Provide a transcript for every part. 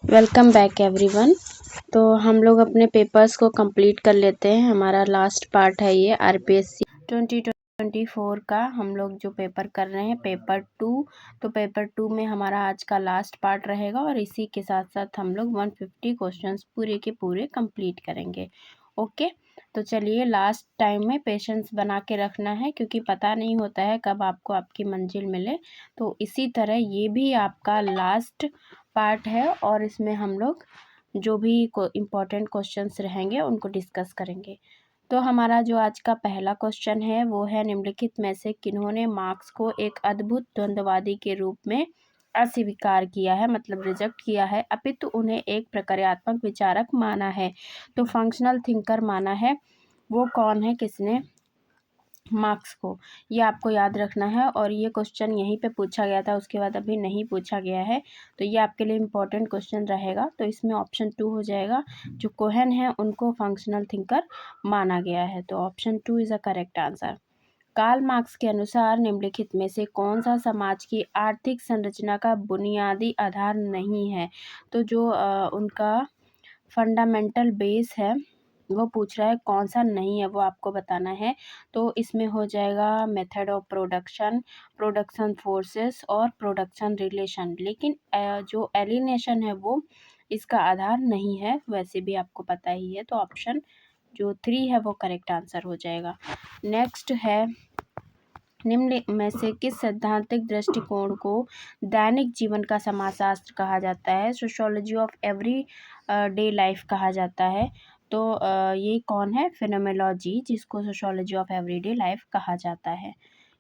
Welcome back everyone. तो हम लोग अपने पेपर्स को कंप्लीट कर लेते हैं। हमारा लास्ट पार्ट है ये आरपीएससी 2024 का हम लोग जो पेपर कर रहे हैं पेपर 2। तो पेपर 2 में हमारा आज का लास्ट पार्ट रहेगा और इसी के साथ साथ हम लोग 150 क्वेश्चंस पूरे के पूरे कंप्लीट करेंगे। ओके, तो चलिए लास्ट टाइम में पेशेंस बना के रखना है क्योंकि पता नहीं होता है कब आपको आपकी मंजिल मिले। तो इसी तरह ये भी आपका लास्ट पार्ट है और इसमें हम लोग जो भी इम्पोर्टेंट क्वेश्चंस रहेंगे उनको डिस्कस करेंगे। तो हमारा जो आज का पहला क्वेश्चन है वो है, निम्नलिखित में से किन्होंने मार्क्स को एक अद्भुत द्वंद्ववादी के रूप में अस्वीकार किया है, मतलब रिजेक्ट किया है, अपितु उन्हें एक प्रक्रियात्मक विचारक माना है। तो फंक्शनल थिंकर माना है। वो कौन है, किसने मार्क्स को, ये आपको याद रखना है। और ये क्वेश्चन यहीं पे पूछा गया था, उसके बाद अभी नहीं पूछा गया है, तो ये आपके लिए इम्पोर्टेंट क्वेश्चन रहेगा। तो इसमें ऑप्शन 2 हो जाएगा। जो कोहेन है उनको फंक्शनल थिंकर माना गया है, तो option 2 is a correct answer. Karl Marx के अनुसार निम्नलिखित में से कौन सा समाज की आर्थिक संरचना का बुनियादी आधार नहीं है। तो जो उनका फंडामेंटल बेस है वो पूछ रहा है, कौन सा नहीं है वो आपको बताना है। तो इसमें हो जाएगा method of production, production forces और प्रोडक्शन रिलेशन। लेकिन जो एलिनेशन है वो इसका आधार नहीं है, वैसे भी आपको पता ही है। तो ऑप्शन जो 3 है वो करेक्ट आंसर हो जाएगा। नेक्स्ट है, निम्न में से किस सैद्धांतिक दृष्टिकोण को दैनिक जीवन का समाजशास्त्र कहा जाता है, sociology of every day life कहा जाता है। तो ये कौन है, फिनोमेलॉजी, जिसको सोशियोलॉजी ऑफ एवरीडे लाइफ कहा जाता है।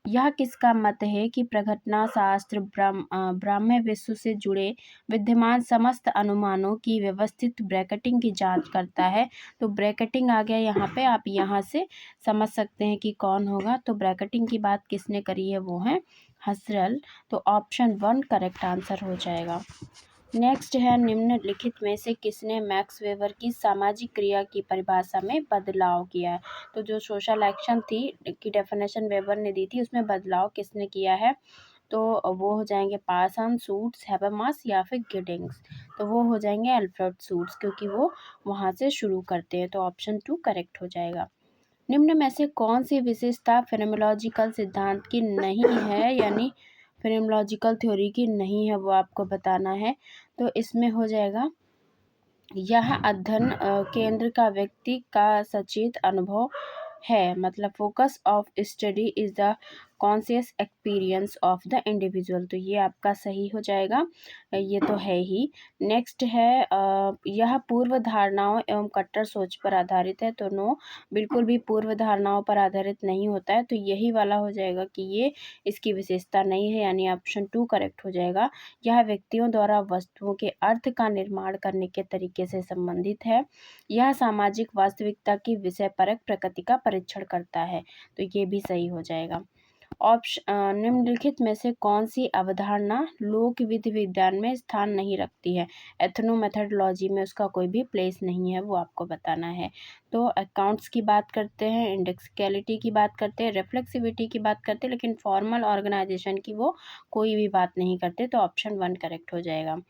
यह किसका मत है कि प्रघटना शास्त्र ब्राह्म्य विश्व से जुड़े विद्यमान समस्त अनुमानों की व्यवस्थित ब्रैकेटिंग की जांच करता है। तो ब्रैकेटिंग आ गया यहाँ पे, आप यहाँ से समझ सकते हैं कि कौन होगा। तो ब्रैकेटिंग की बात किसने करी है, वो है हसरल। तो ऑप्शन 1 करेक्ट आंसर हो जाएगा। नेक्स्ट है, निम्नलिखित में से किसने मैक्स वेबर की सामाजिक क्रिया की परिभाषा में बदलाव किया है। तो जो सोशल एक्शन थी की डेफिनेशन वेबर ने दी थी, उसमें बदलाव किसने किया है। तो वो हो जाएंगे पार्सन, सूट्स, हैबरमास या फिर गिडिंग्स। तो वो हो जाएंगे अल्फ्रेड सूट्स, क्योंकि वो वहाँ से शुरू करते हैं। तो ऑप्शन 2 करेक्ट हो जाएगा। निम्न में से कौन सी विशेषता फेनोमेनोलॉजिकल सिद्धांत की नहीं है, यानी फेनोमेनोलॉजिकल थ्योरी की नहीं है, वो आपको बताना है। तो इसमें हो जाएगा, यह अध्ययन केंद्र का व्यक्ति का सचेत अनुभव है, मतलब focus of study is the conscious experience of the individual. तो ये आपका सही हो जाएगा, ये तो है ही। नेक्स्ट है, यह पूर्व धारणाओं एवं कट्टर सोच पर आधारित है। तो नो, बिल्कुल भी पूर्व धारणाओं पर आधारित नहीं होता है। तो यही वाला हो जाएगा कि ये इसकी विशेषता नहीं है, यानी ऑप्शन 2 करेक्ट हो जाएगा। यह व्यक्तियों द्वारा वस्तुओं के अर्थ का निर्माण करने के तरीके से संबंधित है। यह सामाजिक वास्तविकता की विषयपरक प्रकृति का परीक्षण करता है। तो ये भी सही हो जाएगा। निम्नलिखित में से कौन सी अवधारणा लोक विधि विज्ञान में स्थान नहीं रखती है। एथनोमेथोडोलॉजी में उसका कोई भी प्लेस नहीं है, वो आपको बताना है। तो अकाउंट्स की बात करते हैं, इंडेक्सिकलिटी की बात करते हैं, रिफ्लेक्सिविटी की बात करते हैं, लेकिन फॉर्मल ऑर्गेनाइजेशन की वो कोई भी बात नहीं करते। तो ऑप्शन 1 करेक्ट हो जाएगा।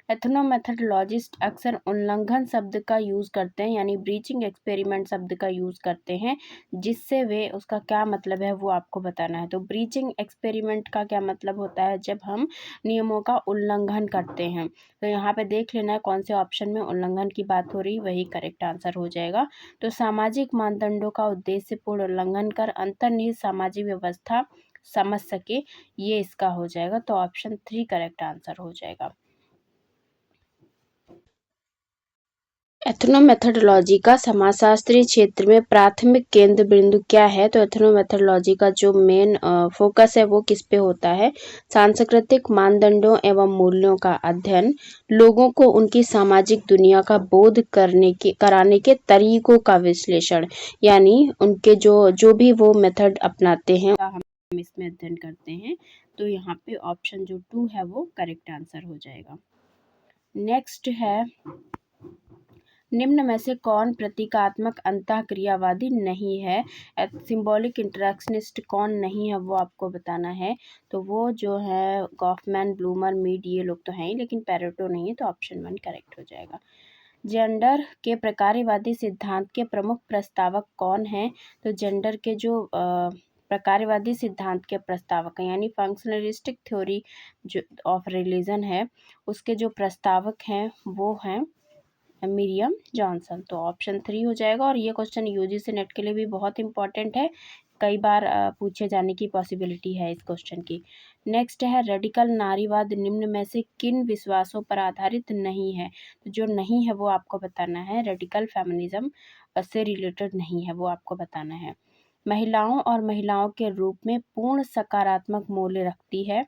एथनोमेथोडोलॉजिस्ट अक्सर उल्लंघन शब्द का यूज़ करते हैं, यानी ब्रीचिंग एक्सपेरिमेंट शब्द का यूज़ करते हैं, जिससे वे, उसका क्या मतलब है वो आपको बताना है। तो ब्रीचिंग एक्सपेरिमेंट का क्या मतलब होता है, जब हम नियमों का उल्लंघन करते हैं। तो यहाँ पे देख लेना है कौन से ऑप्शन में उल्लंघन की बात हो रही, वही करेक्ट आंसर हो जाएगा। तो सामाजिक मानदंडों का उद्देश्यपूर्ण उल्लंघन कर अंतर्निहित सामाजिक व्यवस्था समझ सके, ये इसका हो जाएगा। तो ऑप्शन 3 करेक्ट आंसर हो जाएगा। एथनोमेथोडोलॉजी का समाजशास्त्रीय क्षेत्र में प्राथमिक केंद्र बिंदु क्या है। तो एथनोमेथोडोलॉजी का जो मेन फोकस है वो किस पे होता है, सांस्कृतिक मानदंडों एवं मूल्यों का अध्ययन, लोगों को उनकी सामाजिक दुनिया का बोध कराने के तरीकों का विश्लेषण, यानी उनके जो भी वो मेथड अपनाते हैं हम इसमें अध्ययन करते हैं। तो यहाँ पे ऑप्शन जो 2 है वो करेक्ट आंसर हो जाएगा। नेक्स्ट है, निम्न में से कौन प्रतीकात्मक अंतःक्रियावादी नहीं है? सिंबॉलिक इंटरेक्शनिस्ट कौन नहीं है वो आपको बताना है। तो वो जो है गॉफमैन, ब्लूमर, मीड, ये लोग तो हैं ही, लेकिन पैरेटो नहीं है, तो ऑप्शन 1 करेक्ट हो जाएगा। जेंडर के प्रकार्यवादी सिद्धांत के प्रमुख प्रस्तावक कौन हैं? तो जेंडर के जो प्रकार्यवादी सिद्धांत के प्रस्तावक हैं, यानी फंक्शनलिस्टिक थ्योरी जो ऑफ रिलीजन है, उसके जो प्रस्तावक हैं वो हैं मिरियम जॉनसन। तो ऑप्शन 3 हो जाएगा। और ये क्वेश्चन यूजीसी नेट के लिए भी बहुत इंपॉर्टेंट है, कई बार पूछे जाने की पॉसिबिलिटी है इस क्वेश्चन की। नेक्स्ट है रेडिकल नारीवाद निम्न में से किन विश्वासों पर आधारित नहीं है? तो जो नहीं है वो आपको बताना है। रेडिकल फेमिनिज्म से रिलेटेड नहीं है, वो आपको बताना है। महिलाओं और महिलाओं के रूप में पूर्ण सकारात्मक मूल्य रखती है।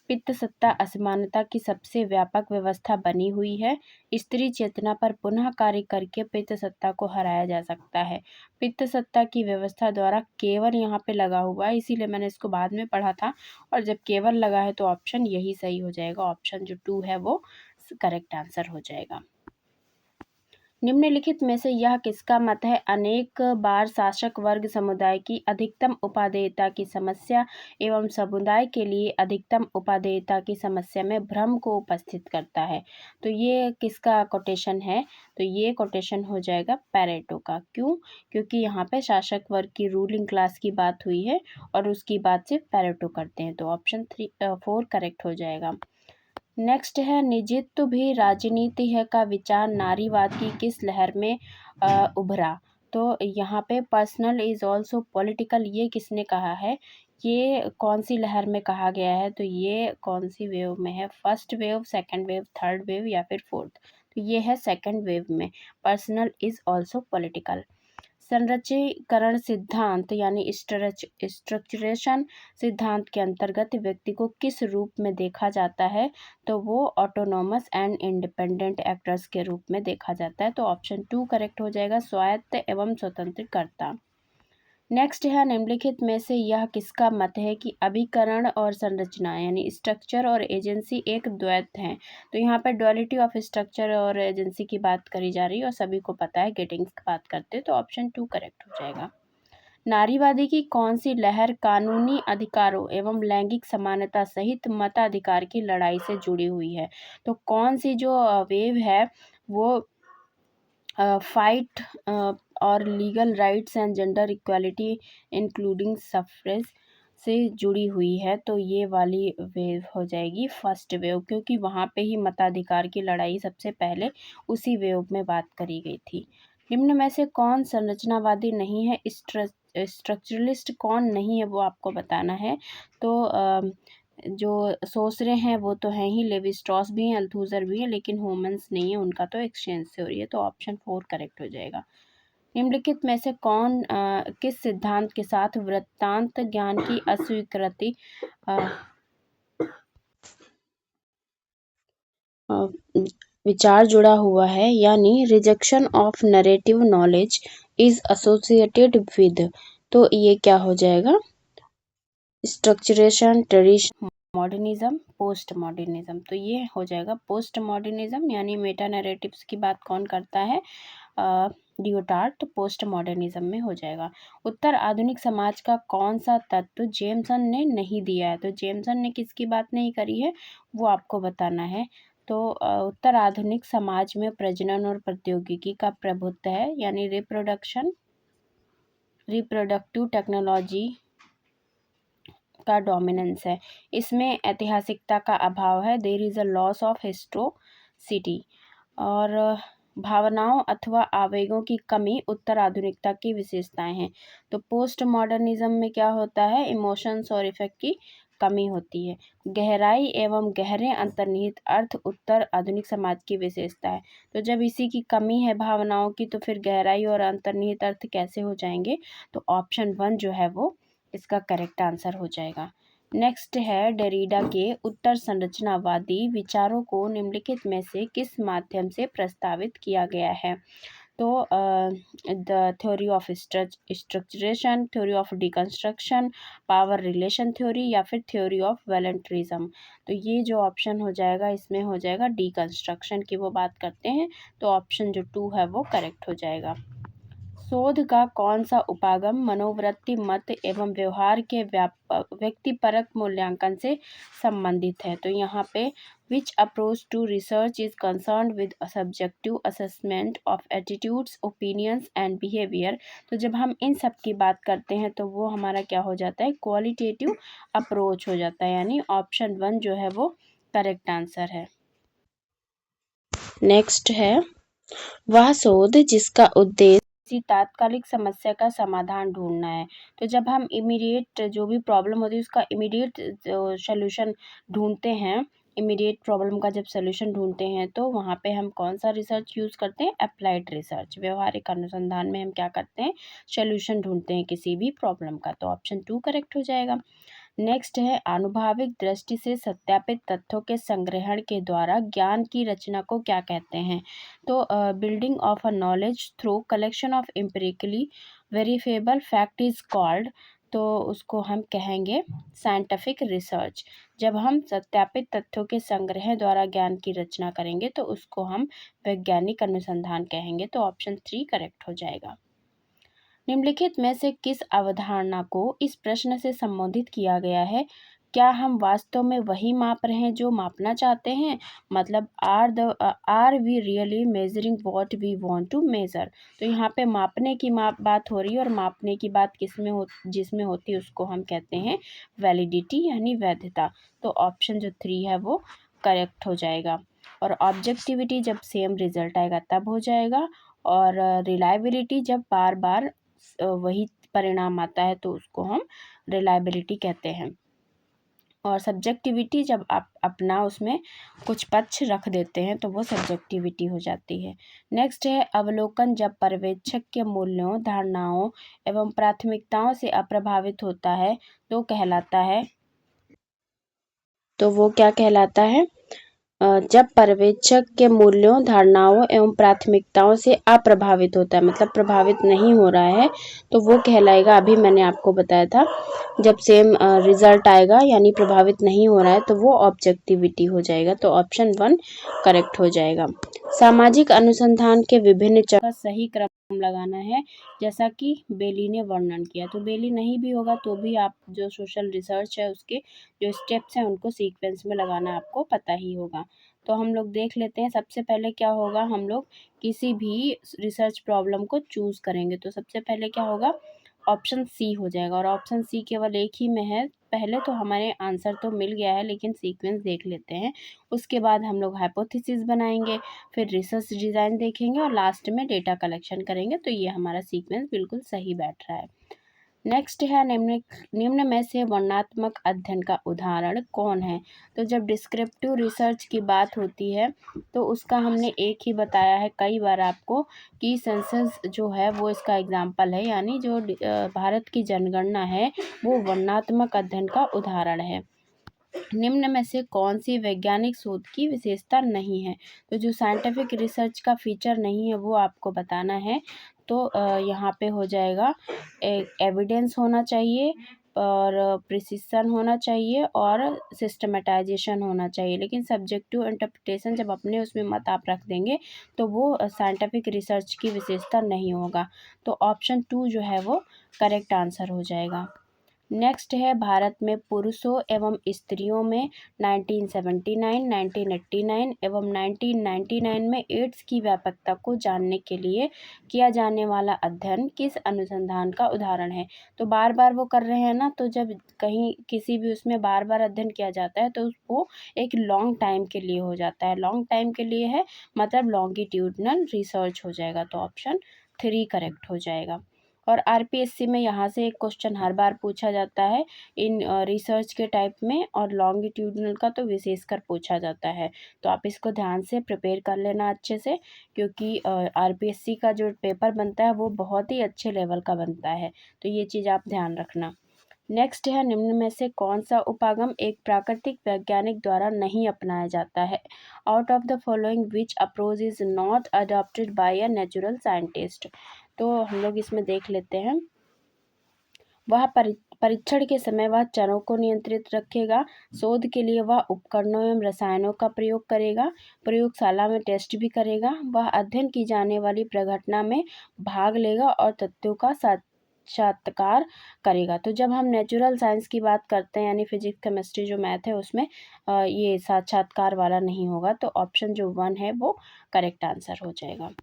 पित्त सत्ता असमानता की सबसे व्यापक व्यवस्था बनी हुई है। स्त्री चेतना पर पुनः कार्य करके पित्त सत्ता को हराया जा सकता है। पित्त सत्ता की व्यवस्था द्वारा केवल यहाँ पे लगा हुआ है, इसीलिए मैंने इसको बाद में पढ़ा था, और जब केवल लगा है तो ऑप्शन यही सही हो जाएगा। ऑप्शन जो 2 है वो करेक्ट आंसर हो जाएगा। निम्नलिखित में से यह किसका मत है? अनेक बार शासक वर्ग समुदाय की अधिकतम उपादेयता की समस्या एवं समुदाय के लिए अधिकतम उपादेयता की समस्या में भ्रम को उपस्थित करता है। तो ये किसका कोटेशन है? तो ये कोटेशन हो जाएगा पैरेटो का। क्यों? क्योंकि यहाँ पे शासक वर्ग की रूलिंग क्लास की बात हुई है और उसकी बात सिर्फ पैरेटो करते हैं। तो ऑप्शन 4 करेक्ट हो जाएगा। नेक्स्ट है निजित्व भी राजनीति है का विचार नारीवाद की किस लहर में उभरा? तो यहाँ पे पर्सनल इज ऑल्सो पॉलिटिकल, ये किसने कहा है? ये कौन सी लहर में कहा गया है? तो ये कौन सी वेव में है? First wave, second wave, third wave या फिर फोर्थ? तो ये है सेकंड वेव में, पर्सनल इज ऑल्सो पॉलिटिकल। संरचीकरण सिद्धांत यानी स्ट्रक्चरेशन सिद्धांत के अंतर्गत व्यक्ति को किस रूप में देखा जाता है? तो वो ऑटोनोमस एंड इंडिपेंडेंट एक्टर्स के रूप में देखा जाता है। तो ऑप्शन 2 करेक्ट हो जाएगा, स्वायत्त एवं स्वतंत्रकर्ता। नेक्स्ट है निम्नलिखित में से यह किसका मत है कि अभिकरण और संरचना यानी स्ट्रक्चर और एजेंसी एक द्वैत हैं? तो यहाँ पर डुअलिटी ऑफ स्ट्रक्चर और एजेंसी की बात करी जा रही है और सभी को पता है, गेटिंग्स की बात करते हैं, तो ऑप्शन 2 करेक्ट हो जाएगा। नारीवादी की कौन सी लहर कानूनी अधिकारों एवं लैंगिक समानता सहित मताधिकार की लड़ाई से जुड़ी हुई है? तो कौन सी जो वेव है वो फाइट और legal rights and gender equality including suffrage से जुड़ी हुई है? तो ये वाली वेव हो जाएगी फर्स्ट वेव, क्योंकि वहाँ पे ही मताधिकार की लड़ाई सबसे पहले उसी वेव में बात करी गई थी। निम्न में से कौन संरचनावादी नहीं है? स्ट्रक्चरलिस्ट कौन नहीं है वो आपको बताना है। तो जो सोच हैं वो तो हैं ही, लेवी स्ट्रॉस भी हैं, अल्थूजर भी हैं, लेकिन ह्यूमंस नहीं है, उनका तो एक्सचेंज से हो रही है। तो ऑप्शन 4 करेक्ट हो जाएगा। निम्नलिखित में से कौन किस सिद्धांत के साथ वृत्तांत ज्ञान की अस्वीकृति विचार जुड़ा हुआ है, यानी rejection of narrative knowledge is associated with? तो ये क्या हो जाएगा? स्ट्रक्चरेशन, ट्रेडिशन, मॉडर्निज्म, पोस्ट मॉडर्निज्म। तो ये हो जाएगा पोस्ट मॉडर्निज्म, यानी मेटा नैरेटिव्स की बात कौन करता है? डियोटार्ड। तो पोस्ट मॉडर्निज्म में हो जाएगा। उत्तर आधुनिक समाज का कौन सा तत्व जेमसन ने नहीं दिया है? तो जेमसन ने किसकी बात नहीं करी है वो आपको बताना है। तो उत्तर आधुनिक समाज में प्रजनन और प्रौद्योगिकी का प्रभुत्व है, यानी रिप्रोडक्टिव टेक्नोलॉजी का डोमिनेंस है। इसमें ऐतिहासिकता का अभाव है, there is a loss of historicity, और भावनाओं अथवा आवेगों की कमी उत्तर आधुनिकता की विशेषताएं हैं। तो पोस्ट मॉडर्निज्म में क्या होता है? इमोशंस और इफेक्ट की कमी होती है। गहराई एवं गहरे अंतर्निहित अर्थ उत्तर आधुनिक समाज की विशेषता है। तो जब इसी की कमी है भावनाओं की, तो फिर गहराई और अंतर्निहित अर्थ कैसे हो जाएंगे? तो ऑप्शन 1 जो है वो इसका करेक्ट आंसर हो जाएगा। नेक्स्ट है डेरिडा के उत्तर संरचनावादी विचारों को निम्नलिखित में से किस माध्यम से प्रस्तावित किया गया है? तो the theory of structuration, theory of deconstruction, power relation theory या फिर थ्योरी ऑफ वॉलंटरिज्म। तो ये जो ऑप्शन हो जाएगा इसमें हो जाएगा डिकन्स्ट्रक्शन की वो बात करते हैं, तो ऑप्शन जो 2 है वो करेक्ट हो जाएगा। शोध का कौन सा उपागम मनोवृत्ति, मत एवं व्यवहार के व्यक्तिपरक मूल्यांकन से संबंधित है? तो यहाँ पे which approach to research is concerned with subjective assessment of attitudes, opinions and behaviour. तो जब हम इन सब की बात करते हैं तो वो हमारा क्या हो जाता है, क्वालिटेटिव अप्रोच हो जाता है, यानी ऑप्शन 1 जो है वो करेक्ट आंसर है। नेक्स्ट है, वह शोध जिसका उद्देश्य किसी तात्कालिक समस्या का समाधान ढूंढना है। तो जब हम इमीडिएट जो भी प्रॉब्लम होती है उसका इमीडिएट सोल्यूशन ढूंढते हैं, इमीडिएट प्रॉब्लम का जब सोल्यूशन ढूंढते हैं तो वहाँ पे हम कौन सा रिसर्च यूज़ करते हैं, अप्लाइड रिसर्च। व्यवहारिक अनुसंधान में हम क्या करते हैं, सोल्यूशन ढूंढते हैं किसी भी प्रॉब्लम का, तो ऑप्शन 2 करेक्ट हो जाएगा। नेक्स्ट है, आनुभविक दृष्टि से सत्यापित तथ्यों के संग्रहण के द्वारा ज्ञान की रचना को क्या कहते हैं? तो building of a knowledge through collection of empirically verifiable fact is called. तो उसको हम कहेंगे साइंटिफिक रिसर्च। जब हम सत्यापित तथ्यों के संग्रह द्वारा ज्ञान की रचना करेंगे तो उसको हम वैज्ञानिक अनुसंधान कहेंगे, तो ऑप्शन 3 करेक्ट हो जाएगा। निम्नलिखित में से किस अवधारणा को इस प्रश्न से संबोधित किया गया है, क्या हम वास्तव में वही माप रहे हैं जो मापना चाहते हैं? मतलब are we really measuring what we want to measure. तो यहाँ पे मापने की बात हो रही है, और मापने की बात जिसमें होती है उसको हम कहते हैं वैलिडिटी यानी वैधता। तो ऑप्शन जो 3 है वो करेक्ट हो जाएगा। और ऑब्जेक्टिविटी जब सेम रिजल्ट आएगा तब हो जाएगा, और रिलायबिलिटी जब बार बार वही परिणाम आता है तो उसको हम रिलायबिलिटी कहते हैं। और सब्जेक्टिविटी जब आप अपना उसमें कुछ पक्ष रख देते हैं तो वो सब्जेक्टिविटी हो जाती है। नेक्स्ट है, अवलोकन जब पर्यवेक्षक के मूल्यों, धारणाओं एवं प्राथमिकताओं से अप्रभावित होता है तो कहलाता है। तो वो क्या कहलाता है, जब पर्यवेक्षक के मूल्यों, धारणाओं एवं प्राथमिकताओं से अप्रभावित होता है, मतलब प्रभावित नहीं हो रहा है, तो वो कहलाएगा, अभी मैंने आपको बताया था, जब सेम रिजल्ट आएगा यानी प्रभावित नहीं हो रहा है तो वो ऑब्जेक्टिविटी हो जाएगा, तो ऑप्शन 1 करेक्ट हो जाएगा। सामाजिक अनुसंधान के विभिन्न चरण सही क्रम लगाना है, जैसा कि बेली ने वर्णन किया। तो बेली नहीं भी होगा तो भी आप जो सोशल रिसर्च है उसके जो स्टेप्स हैं उनको सीक्वेंस में लगाना आपको पता ही होगा। तो हम लोग देख लेते हैं, सबसे पहले क्या होगा, हम लोग किसी भी रिसर्च प्रॉब्लम को चूज़ करेंगे तो सबसे पहले क्या होगा, ऑप्शन सी हो जाएगा, और ऑप्शन सी केवल एक ही में है। पहले तो हमारे आंसर तो मिल गया है लेकिन सीक्वेंस देख लेते हैं, उसके बाद हम लोग हाइपोथेसिस बनाएंगे, फिर रिसर्च डिज़ाइन देखेंगे और लास्ट में डेटा कलेक्शन करेंगे, तो ये हमारा सीक्वेंस बिल्कुल सही बैठ रहा है। नेक्स्ट है, निम्न में से वर्णनात्मक अध्ययन का उदाहरण कौन है? तो जब डिस्क्रिप्टिव रिसर्च की बात होती है तो उसका हमने एक ही बताया है कई बार आपको कि सेंसस जो है वो इसका एग्जाम्पल है, यानी जो भारत की जनगणना है वो वर्णनात्मक अध्ययन का उदाहरण है। निम्न में से कौन सी वैज्ञानिक शोध की विशेषता नहीं है? तो जो साइंटिफिक रिसर्च का फीचर नहीं है वो आपको बताना है। तो यहाँ पे हो जाएगा, एक एविडेंस होना चाहिए और प्रिसिशन होना चाहिए और सिस्टमेटाइजेशन होना चाहिए, लेकिन सब्जेक्टिव इंटरप्रिटेशन जब अपने उसमें मत आप रख देंगे तो वो साइंटिफिक रिसर्च की विशेषता नहीं होगा, तो ऑप्शन 2 जो है वो करेक्ट आंसर हो जाएगा। नेक्स्ट है, भारत में पुरुषों एवं स्त्रियों में 1979, 1989 एवं 1999 में एड्स की व्यापकता को जानने के लिए किया जाने वाला अध्ययन किस अनुसंधान का उदाहरण है? तो बार बार वो कर रहे हैं ना, तो जब कहीं किसी भी उसमें बार बार अध्ययन किया जाता है तो वो एक लॉन्ग टाइम के लिए हो जाता है, लॉन्ग टाइम के लिए है मतलब लॉन्गिट्यूडनल रिसर्च हो जाएगा, तो ऑप्शन 3 करेक्ट हो जाएगा। और आरपीएससी में यहाँ से एक क्वेश्चन हर बार पूछा जाता है इन रिसर्च के टाइप में, और लॉन्गिट्यूडनल का तो विशेषकर पूछा जाता है, तो आप इसको ध्यान से प्रिपेयर कर लेना अच्छे से, क्योंकि आरपीएससी का जो पेपर बनता है वो बहुत ही अच्छे लेवल का बनता है, तो ये चीज़ आप ध्यान रखना। नेक्स्ट है, निम्न में से कौन सा उपागम एक प्राकृतिक वैज्ञानिक द्वारा नहीं अपनाया जाता है? Out of the following which approach is not adopted by a natural scientist. तो हम लोग इसमें देख लेते हैं। वह परीक्षण के समय वह चरों को नियंत्रित रखेगा। शोध के लिए वह उपकरणों एवं रसायनों का प्रयोग करेगा। प्रयोगशाला में टेस्ट भी करेगा। वह अध्ययन की जाने वाली प्रघटना में भाग लेगा और तथ्यों का साक्षात्कार करेगा। तो जब हम नेचुरल साइंस की बात करते हैं यानी फिजिक्स, केमिस्ट्री जो मैथ है उसमें ये साक्षात्कार वाला नहीं होगा। तो ऑप्शन जो 1 है वो करेक्ट आंसर हो जाएगा।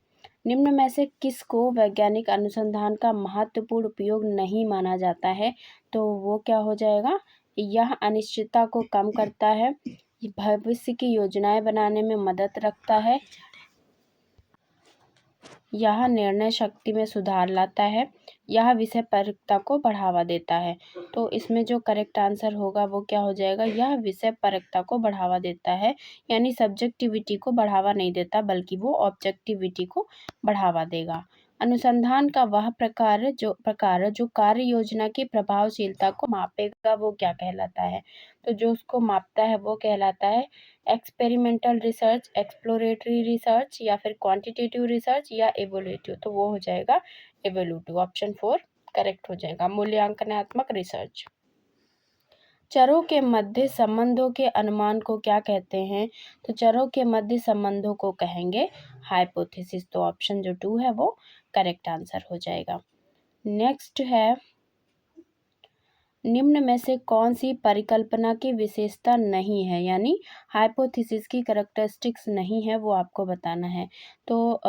निम्न में से किसको वैज्ञानिक अनुसंधान का महत्वपूर्ण उपयोग नहीं माना जाता है? तो वो क्या हो जाएगा? यह अनिश्चितता को कम करता है, भविष्य की योजनाएं बनाने में मदद रखता है, यह निर्णय शक्ति में सुधार लाता है, यह विषय परकता को बढ़ावा देता है। तो इसमें जो करेक्ट आंसर होगा वो क्या हो जाएगा? यह विषय परकता को बढ़ावा देता है, यानी सब्जेक्टिविटी को बढ़ावा नहीं देता बल्कि वो ऑब्जेक्टिविटी को बढ़ावा देगा। अनुसंधान का वह प्रकार जो कार्य योजना की प्रभावशीलता को मापेगा वो क्या कहलाता है? तो जो उसको मापता है वो कहलाता है एक्सपेरिमेंटल रिसर्च, एक्सप्लोरेटरी रिसर्च या फिर क्वांटिटेटिव रिसर्च या एवोल्यूटिव। तो वो हो जाएगा एवोल्यूटिव। ऑप्शन 4 करेक्ट हो जाएगा। मूल्यांकनात्मक रिसर्च। चरों के मध्य संबंधों के अनुमान को क्या कहते हैं? तो चरों के मध्य संबंधों को कहेंगे हाइपोथेसिस। तो ऑप्शन जो 2 है वो करेक्ट आंसर हो जाएगा। नेक्स्ट है, निम्न में से कौन सी परिकल्पना की विशेषता नहीं है, यानी हाइपोथेसिस की कैरेक्टरिस्टिक्स नहीं है, वो आपको बताना है। तो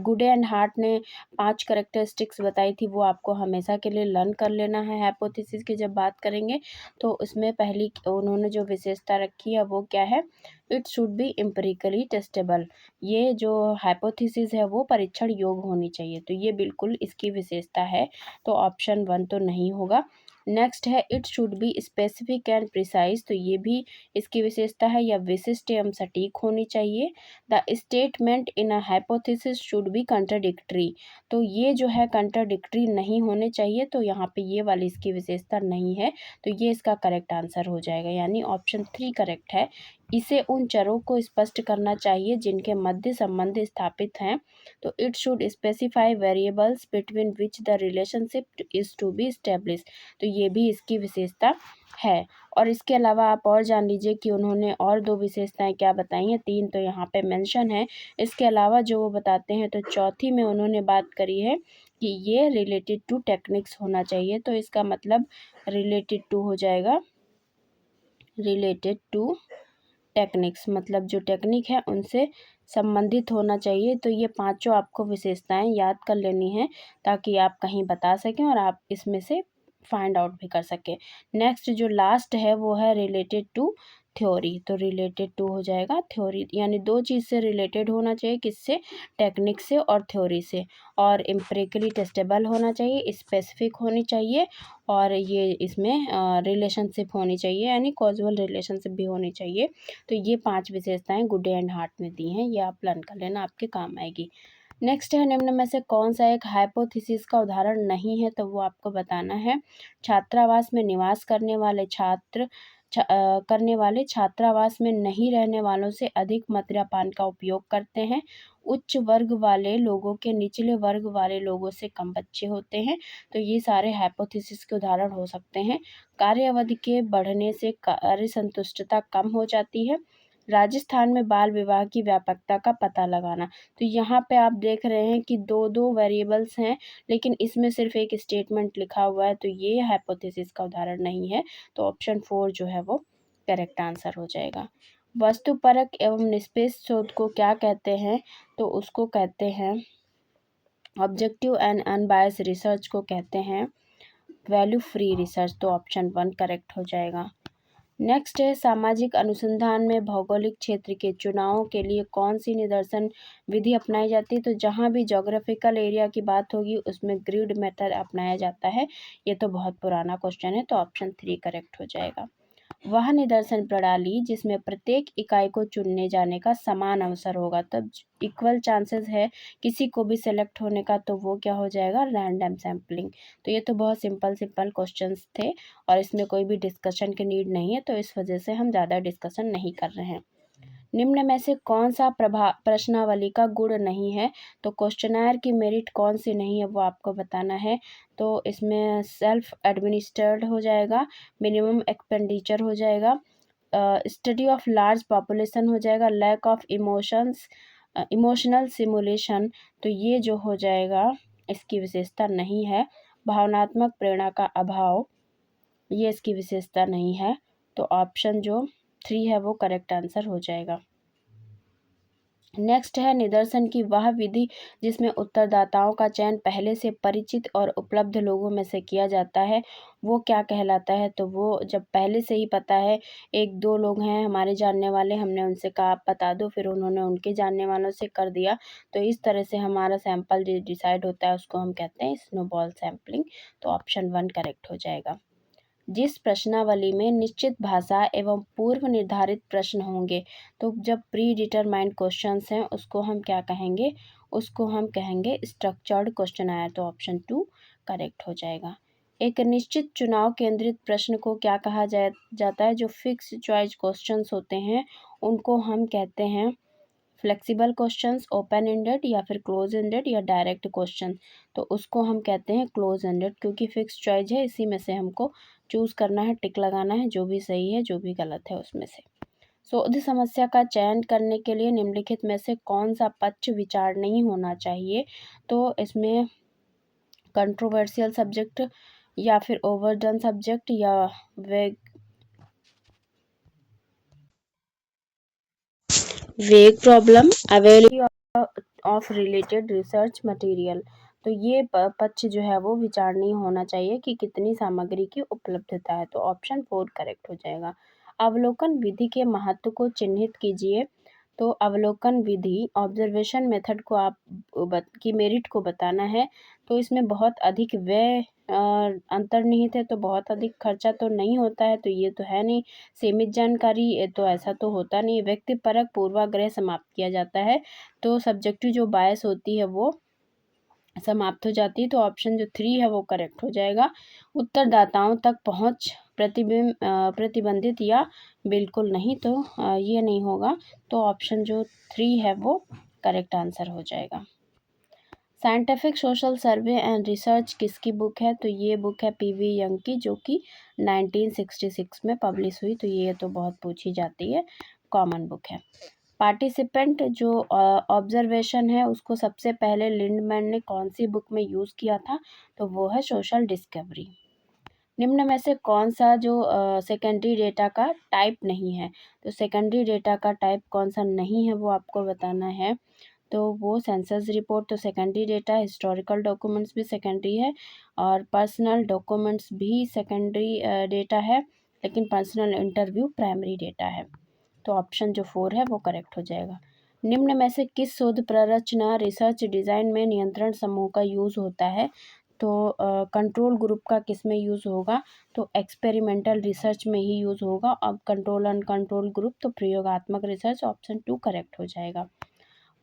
गुडे एंड हार्ट ने 5 कैरेक्टरिस्टिक्स बताई थी, वो आपको हमेशा के लिए लर्न कर लेना है। हाइपोथेसिस की जब बात करेंगे तो उसमें पहली उन्होंने जो विशेषता रखी है वो क्या है? It should be empirically testable. ये जो हाइपोथेसिस है वो परीक्षण योग्य होनी चाहिए। तो ये बिल्कुल इसकी विशेषता है। तो ऑप्शन 1 तो नहीं होगा। नेक्स्ट है, it should be specific and precise. तो ये भी इसकी विशेषता है, या विशिष्ट एवं सटीक होनी चाहिए। The statement in a hypothesis should be contradictory. तो ये जो है कंट्राडिक्टरी नहीं होने चाहिए। तो यहाँ पे ये वाली इसकी विशेषता नहीं है। तो ये इसका करेक्ट आंसर हो जाएगा, यानी ऑप्शन 3 करेक्ट है। इसे उन चरों को स्पष्ट करना चाहिए जिनके मध्य संबंध स्थापित हैं। तो it should specify variables between which the relationship is to be establish. तो ये भी इसकी विशेषता है। और इसके अलावा आप और जान लीजिए कि उन्होंने और 2 विशेषताएं क्या बताई हैं। 3 तो यहाँ पे मेंशन है। इसके अलावा जो वो बताते हैं तो चौथी में उन्होंने बात करी है कि ये रिलेटेड टू टेक्निक्स होना चाहिए। तो इसका मतलब रिलेटेड टू हो जाएगा, रिलेटेड टू टेक्निक्स, मतलब जो टेक्निक है उनसे संबंधित होना चाहिए। तो ये पांचों आपको विशेषताएं याद कर लेनी है ताकि आप कहीं बता सकें और आप इसमें से फाइंड आउट भी कर सकें। नेक्स्ट जो लास्ट है वो है रिलेटेड टू थ्योरी। तो रिलेटेड टू हो जाएगा थ्योरी, यानी 2 चीज़ से रिलेटेड होना चाहिए। किससे? टेक्निक से और थ्योरी से। और एम्पिरिकली टेस्टेबल होना चाहिए, स्पेसिफिक होनी चाहिए, और ये इसमें रिलेशनशिप होनी चाहिए, यानी कॉजुअल रिलेशनशिप भी होनी चाहिए। तो ये 5 विशेषताएं गुडे एंड हार्ट ने दी हैं, ये आप लर्न कर लेना, आपके काम आएगी। नेक्स्ट है, निम्न में से कौन सा एक हाइपोथेसिस का उदाहरण नहीं है? तो वो आपको बताना है। छात्रावास में निवास करने वाले छात्रावास में नहीं रहने वालों से अधिक मद्यपान का उपयोग करते हैं। उच्च वर्ग वाले लोगों के निचले वर्ग वाले लोगों से कम बच्चे होते हैं। तो ये सारे हाइपोथेसिस के उदाहरण हो सकते हैं। कार्य अवधि के बढ़ने से कार्य संतुष्टता कम हो जाती है। राजस्थान में बाल विवाह की व्यापकता का पता लगाना। तो यहाँ पे आप देख रहे हैं कि 2-2 वेरिएबल्स हैं, लेकिन इसमें सिर्फ एक स्टेटमेंट लिखा हुआ है। तो ये हाइपोथेसिस का उदाहरण नहीं है। तो ऑप्शन 4 जो है वो करेक्ट आंसर हो जाएगा। वस्तुपरक एवं निष्पक्ष शोध को क्या कहते हैं? तो उसको कहते हैं ऑब्जेक्टिव एंड अनबायस्ड रिसर्च को कहते हैं वैल्यू फ्री रिसर्च। तो ऑप्शन 1 करेक्ट हो जाएगा। नेक्स्ट है, सामाजिक अनुसंधान में भौगोलिक क्षेत्र के चुनावों के लिए कौन सी निदर्शन विधि अपनाई जाती है? तो जहाँ भी जोग्राफिकल एरिया की बात होगी उसमें ग्रिड मेथड अपनाया जाता है। ये तो बहुत पुराना क्वेश्चन है। तो ऑप्शन 3 करेक्ट हो जाएगा। वह निदर्शन प्रणाली जिसमें प्रत्येक इकाई को चुनने जाने का समान अवसर होगा, तब इक्वल चांसेस है किसी को भी सेलेक्ट होने का, तो वो क्या हो जाएगा, रैंडम सैम्पलिंग। तो ये तो बहुत सिंपल सिंपल क्वेश्चंस थे और इसमें कोई भी डिस्कशन की नीड नहीं है, तो इस वजह से हम ज़्यादा डिस्कशन नहीं कर रहे हैं। निम्न में से कौन सा प्रश्नावली का गुण नहीं है, तो क्वेश्चनर की मेरिट कौन सी नहीं है वो आपको बताना है। तो इसमें सेल्फ एडमिनिस्टर्ड हो जाएगा, मिनिमम एक्सपेंडिचर हो जाएगा, स्टडी ऑफ लार्ज पॉपुलेशन हो जाएगा, लैक ऑफ इमोशनल सिमुलेशन, तो ये जो हो जाएगा इसकी विशेषता नहीं है। भावनात्मक प्रेरणा का अभाव, ये इसकी विशेषता नहीं है। तो ऑप्शन जो 3 है वो करेक्ट आंसर हो जाएगा। नेक्स्ट है निदर्शन की वह विधि जिसमें उत्तरदाताओं का चयन पहले से परिचित और उपलब्ध लोगों में से किया जाता है, वो क्या कहलाता है। तो वो जब पहले से ही पता है, एक दो लोग हैं हमारे जानने वाले, हमने उनसे कहा आप बता दो, फिर उन्होंने उनके जानने वालों से कर दिया, तो इस तरह से हमारा सैंपल डिसाइड होता है, उसको हम कहते हैं स्नोबॉल सैम्पलिंग। तो ऑप्शन 1 करेक्ट हो जाएगा। जिस प्रश्नावली में निश्चित भाषा एवं पूर्व निर्धारित प्रश्न होंगे, तो जब प्री डिटरमाइंड क्वेश्चंस हैं उसको हम क्या कहेंगे, उसको हम कहेंगे स्ट्रक्चर्ड क्वेश्चनर। तो ऑप्शन 2 करेक्ट हो जाएगा। एक निश्चित चुनाव केंद्रित प्रश्न को क्या कहा जाता है, जो फिक्स चॉइस क्वेश्चंस होते हैं उनको हम कहते हैं फ्लेक्सिबल क्वेश्चंस, ओपन एंडेड या फिर क्लोज एंडेड या डायरेक्ट क्वेश्चन। तो उसको हम कहते हैं क्लोज एंडेड, क्योंकि फिक्स चॉइस है, इसी में से हमको चूज करना है, टिक लगाना है, जो भी सही है जो भी गलत है उसमें से। शोध समस्या का चयन करने के लिए निम्नलिखित में से कौन सा पक्ष विचार नहीं होना चाहिए। तो इसमें कंट्रोवर्शियल सब्जेक्ट या फिर ओवरडन सब्जेक्ट या वेग problem, availability of related research material. तो ये पक्ष जो है वो विचार नहीं होना चाहिए कि कितनी सामग्री की उपलब्धता है। तो ऑप्शन 4 करेक्ट हो जाएगा। अवलोकन विधि के महत्व को चिन्हित कीजिए। तो अवलोकन विधि ऑब्जर्वेशन मेथड को की मेरिट को बताना है। तो इसमें बहुत अधिक व्यय अंतर्निहित है, तो बहुत अधिक खर्चा तो नहीं होता है, तो ये तो है नहीं। सीमित जानकारी, ये तो ऐसा तो होता नहीं। व्यक्तिपरक पूर्वाग्रह समाप्त किया जाता है, तो सब्जेक्टिव जो बायस होती है वो समाप्त हो जाती है। तो ऑप्शन जो 3 है वो करेक्ट हो जाएगा। उत्तरदाताओं तक पहुंच प्रतिबंधित या बिल्कुल नहीं, तो ये नहीं होगा। तो ऑप्शन जो 3 है वो करेक्ट आंसर हो जाएगा। Scientific social survey and research किसकी बुक है, तो ये बुक है पीवी यंग की, जो कि 1966 में पब्लिश हुई। तो ये तो बहुत पूछी जाती है, कॉमन बुक है। पार्टिसिपेंट जो ऑब्जर्वेशन है उसको सबसे पहले लिंडमैन ने कौन सी बुक में यूज़ किया था, तो वो है सोशल डिस्कवरी। निम्न में से कौन सा जो सेकेंडरी डेटा का टाइप नहीं है, तो सेकेंडरी डेटा का टाइप कौन सा नहीं है वो आपको बताना है। तो वो सेंसस रिपोर्ट तो सेकेंडरी डेटा, हिस्टोरिकल डॉक्यूमेंट्स भी सेकेंडरी है और पर्सनल डॉक्यूमेंट्स भी सेकेंडरी डेटा है, लेकिन पर्सनल इंटरव्यू प्राइमरी डेटा है। तो ऑप्शन जो 4 है वो करेक्ट हो जाएगा। निम्न में से किस शोध प्ररचना रिसर्च डिज़ाइन में नियंत्रण समूह का यूज़ होता है, तो कंट्रोल ग्रुप का किस में यूज़ होगा, तो एक्सपेरिमेंटल रिसर्च में ही यूज़ होगा। अब कंट्रोल एंड कंट्रोल ग्रुप तो प्रयोगात्मक रिसर्च, ऑप्शन 2 करेक्ट हो जाएगा।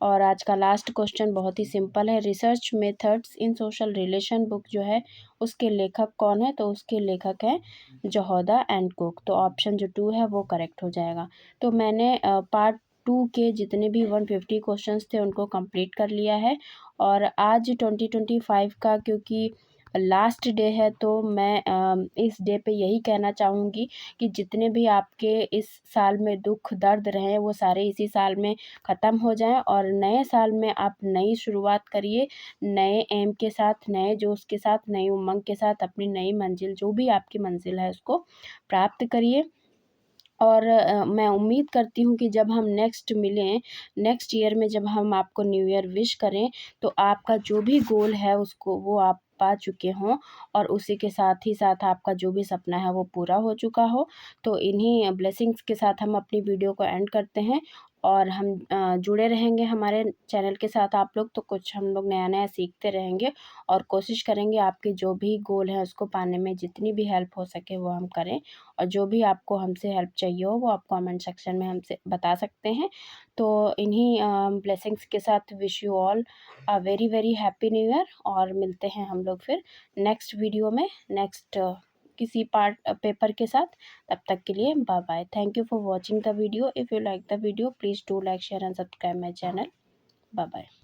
और आज का लास्ट क्वेश्चन बहुत ही सिंपल है। Research methods in social relation book जो है उसके लेखक कौन है, तो उसके लेखक हैं जहोदा एंड कुक। तो ऑप्शन जो 2 है वो करेक्ट हो जाएगा। तो मैंने पार्ट 2 के जितने भी 150 क्वेश्चंस थे उनको कंप्लीट कर लिया है। और आज 2025 का क्योंकि लास्ट डे है, तो मैं इस डे पे यही कहना चाहूँगी कि जितने भी आपके इस साल में दुख दर्द रहे वो सारे इसी साल में ख़त्म हो जाएं और नए साल में आप नई शुरुआत करिए, नए एम के साथ, नए जोश के साथ, नई उमंग के साथ अपनी नई मंजिल, जो भी आपकी मंजिल है उसको प्राप्त करिए। और मैं उम्मीद करती हूँ कि जब हम नेक्स्ट मिलें, नेक्स्ट ईयर में जब हम आपको न्यू ईयर विश करें, तो आपका जो भी गोल है उसको वो आप पा चुके हों और उसी के साथ ही साथ आपका जो भी सपना है वो पूरा हो चुका हो। तो इन्हीं ब्लेसिंग्स के साथ हम अपनी वीडियो को एंड करते हैं और हम जुड़े रहेंगे हमारे चैनल के साथ आप लोग, तो कुछ हम लोग नया नया सीखते रहेंगे और कोशिश करेंगे आपके जो भी गोल है उसको पाने में जितनी भी हेल्प हो सके वो हम करें। और जो भी आपको हमसे हेल्प चाहिए हो वो आप कमेंट सेक्शन में हमसे बता सकते हैं। तो इन्हीं ब्लेसिंग्स के साथ wish you all a very very happy new year, और मिलते हैं हम लोग फिर नेक्स्ट वीडियो में, नेक्स्ट किसी पार्ट पेपर के साथ। तब तक के लिए bye bye. Thank you for watching the video. If you like the video please do like share and subscribe my channel. Bye bye.